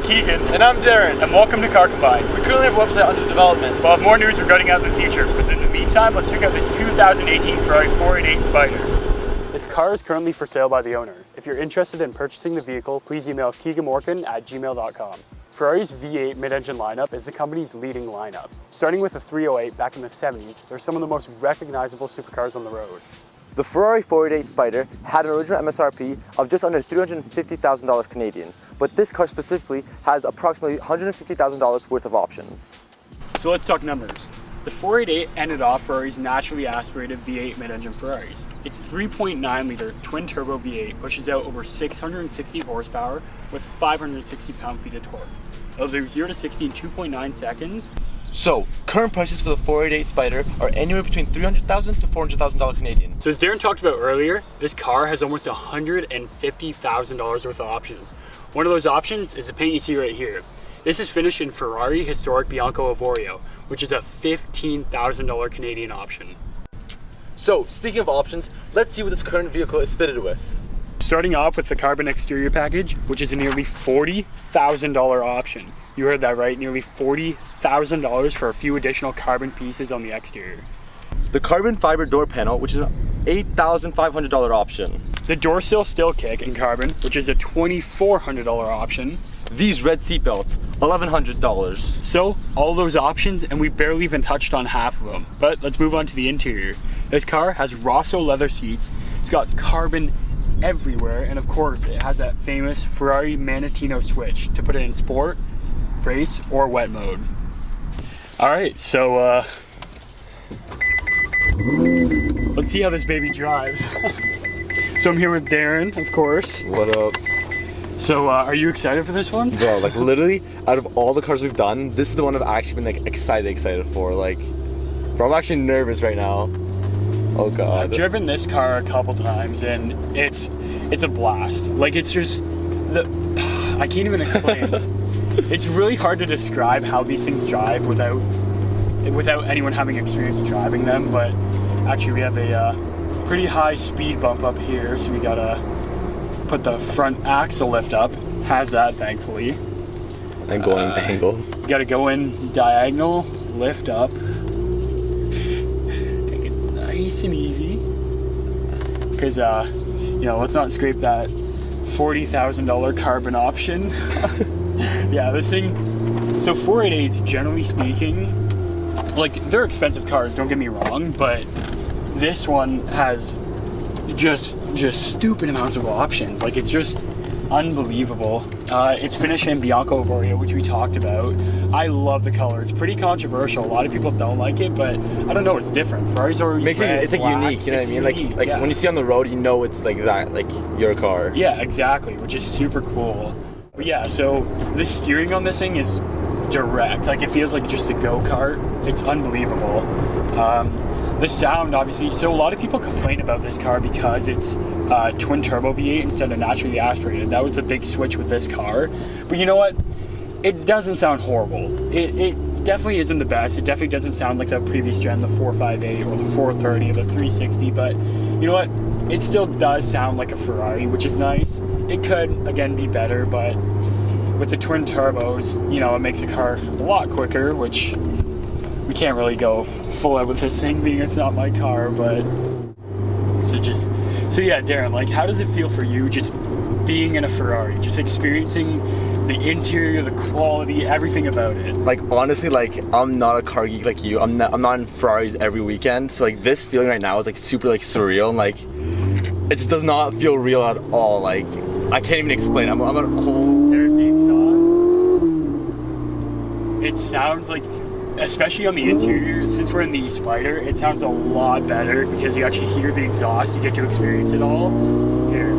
Keegan. And I'm Darren. And welcome to Car Combine. We currently have a website under development. We'll have more news regarding out in the future, but in the meantime, let's check out this 2018 Ferrari 488 Spider. This car is currently for sale by the owner. If you're interested in purchasing the vehicle, please email keeganmorgan@gmail.com. Ferrari's V8 mid-engine lineup is the company's leading lineup. Starting with the 308 back in the 70s, they're some of the most recognizable supercars on the road. The Ferrari 488 Spider had an original MSRP of just under $350,000 Canadian, but this car specifically has approximately $150,000 worth of options. So let's talk numbers. The 488 ended off Ferrari's naturally aspirated V8 mid-engine Ferraris. Its 3.9 liter twin turbo V8 pushes out over 660 horsepower with 560 pound-feet of torque. It'll do 0 to 60 in 2.9 seconds. So, current prices for the 488 Spider are anywhere between $300,000 to $400,000 Canadian. So as Darren talked about earlier, this car has almost $150,000 worth of options. One of those options is the paint you see right here. This is finished in Ferrari Historic Bianco Avorio, which is a $15,000 Canadian option. So, speaking of options, let's see what this current vehicle is fitted with. Starting off with the carbon exterior package, which is a nearly $40,000 option. You heard that right, nearly $40,000 for a few additional carbon pieces on the exterior. The carbon fiber door panel, which is an $8,500 option. The door sill still kick in carbon, which is a $2,400 option. These red seat belts, $1,100. So, all those options, and we barely even touched on half of them. But let's move on to the interior. This car has Rosso leather seats, it's got carbon everywhere, and of course it has that famous Ferrari Manatino switch to put it in sport, race, or wet mode. Alright, so let's see how this baby drives. So I'm here with Darren, of course. What up? So are you excited for this one? Bro, like literally, out of all the cars we've done, this is the one I've actually been like excited for. Like, bro, I'm actually nervous right now. Oh god. I've driven this car a couple times and it's a blast. Like it's just, I can't even explain. It's really hard to describe how these things drive without anyone having experience driving them, but actually we have a pretty high speed bump up here, so we gotta put the front axle lift up. Has that, thankfully. And going angle. You gotta go in diagonal, lift up. Take it nice and easy. Because, you know, let's not scrape that $40,000 carbon option. Yeah, this thing, so 488s, generally speaking, like, they're expensive cars, don't get me wrong, but this one has just stupid amounts of options. Like, it's just unbelievable. It's finished in Bianco Avorio, which we talked about. I love the color. It's pretty controversial. A lot of people don't like it, but I don't know, it's different. Ferrari's always makes red, it, it's like black. unique, you know what I mean? Unique, Like yeah. when you see on the road, you know it's like that, like your car. Yeah, exactly, which is super cool. But yeah, so the steering on this thing is direct. Like, it feels like just a go-kart. It's unbelievable. The sound, obviously, so a lot of people complain about this car because it's twin turbo V8 instead of naturally aspirated. That was the big switch with this car. But you know what? It doesn't sound horrible. It definitely isn't the best. It definitely doesn't sound like the previous gen, the 458 or the 430 or the 360. But you know what? It still does sound like a Ferrari, which is nice. It could, again, be better, but with the twin turbos, you know, it makes the car a lot quicker, which we can't really go full out with this thing being it's not my car, but so yeah, Darren, like, how does it feel for you just being in a Ferrari, just experiencing the interior, the quality, everything about it? Like, honestly, like, I'm not a car geek like you. I'm not in Ferraris every weekend, so like this feeling right now is like super like surreal, and like it just does not feel real at all. Like, I can't even explain. I'm a whole. There's the exhaust. It sounds like, especially on the interior, since we're in the Spider, it sounds a lot better because you actually hear the exhaust, you get to experience it all. Here.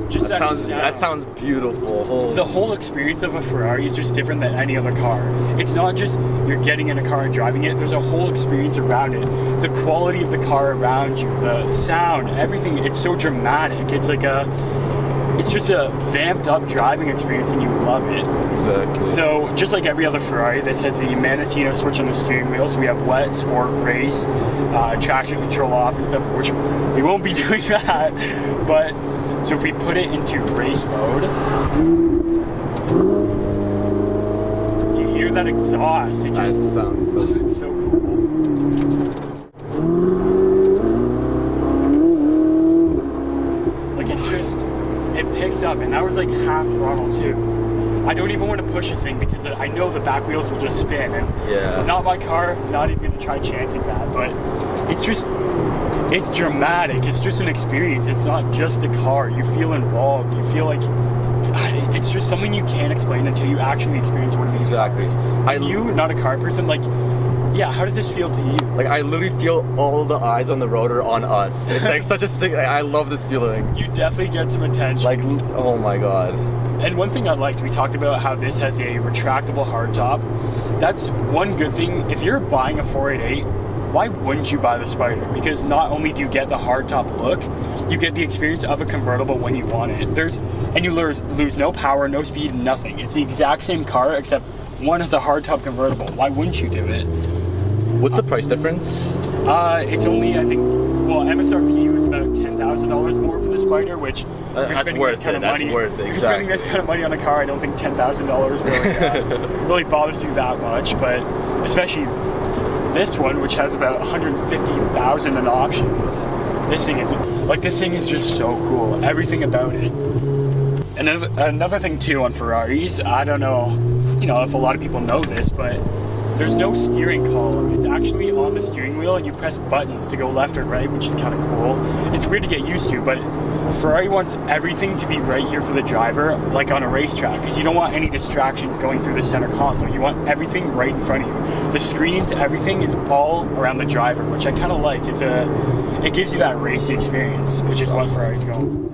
Just That sounds beautiful. The whole experience of a Ferrari is just different than any other car. It's not just you're getting in a car and driving it, there's a whole experience around it. The quality of the car around you, the sound, everything, it's so dramatic. It's like it's just a vamped up driving experience and you love it. Exactly. So just like every other Ferrari, this has the Manatino switch on the steering wheel. So we have wet, sport, race, traction control off and stuff, which we won't be doing that. But so if we put it into race mode, you hear that exhaust. It just sounds so it's so cool. Like it's just, it picks up, and that was like half throttle too. I don't even want to push this thing because I know the back wheels will just spin, and Yeah. not my car, not even gonna try chancing that, but it's just, it's dramatic. It's just an experience. It's not just a car. You feel involved. You feel like it's just something you can't explain until you actually experience one of these Exactly. cars. You, not a car person, like, yeah, how does this feel to you? Like I literally feel all the eyes on the road are on us. It's like such a sick. I love this feeling. You definitely get some attention. Like, oh my god. And one thing I liked, we talked about how this has a retractable hardtop. That's one good thing. If you're buying a 488, why wouldn't you buy the Spider? Because not only do you get the hardtop look, you get the experience of a convertible when you want it. And you lose no power, no speed, nothing. It's the exact same car, except one has a hardtop convertible. Why wouldn't you do it? What's the price difference? It's only, I think, well, MSRP was about $10,000 more for the Spider, which if you're That's spending worth this kind it. of That's money, worth it. if you're spending this Exactly. kind of money on a car, I don't think $10,000 really really bothers you that much. But especially this one, which has about 150,000 in options. This thing is just so cool. Everything about it. And another thing too on Ferraris, I don't know, if a lot of people know this, but there's no steering column. It's actually on the steering wheel, and you press buttons to go left or right, which is kind of cool. It's weird to get used to, but Ferrari wants everything to be right here for the driver, like on a racetrack, because you don't want any distractions going through the center console. You want everything right in front of you. The screens, everything is all around the driver, which I kind of like. It gives you that racy experience, which is what Ferrari's going for.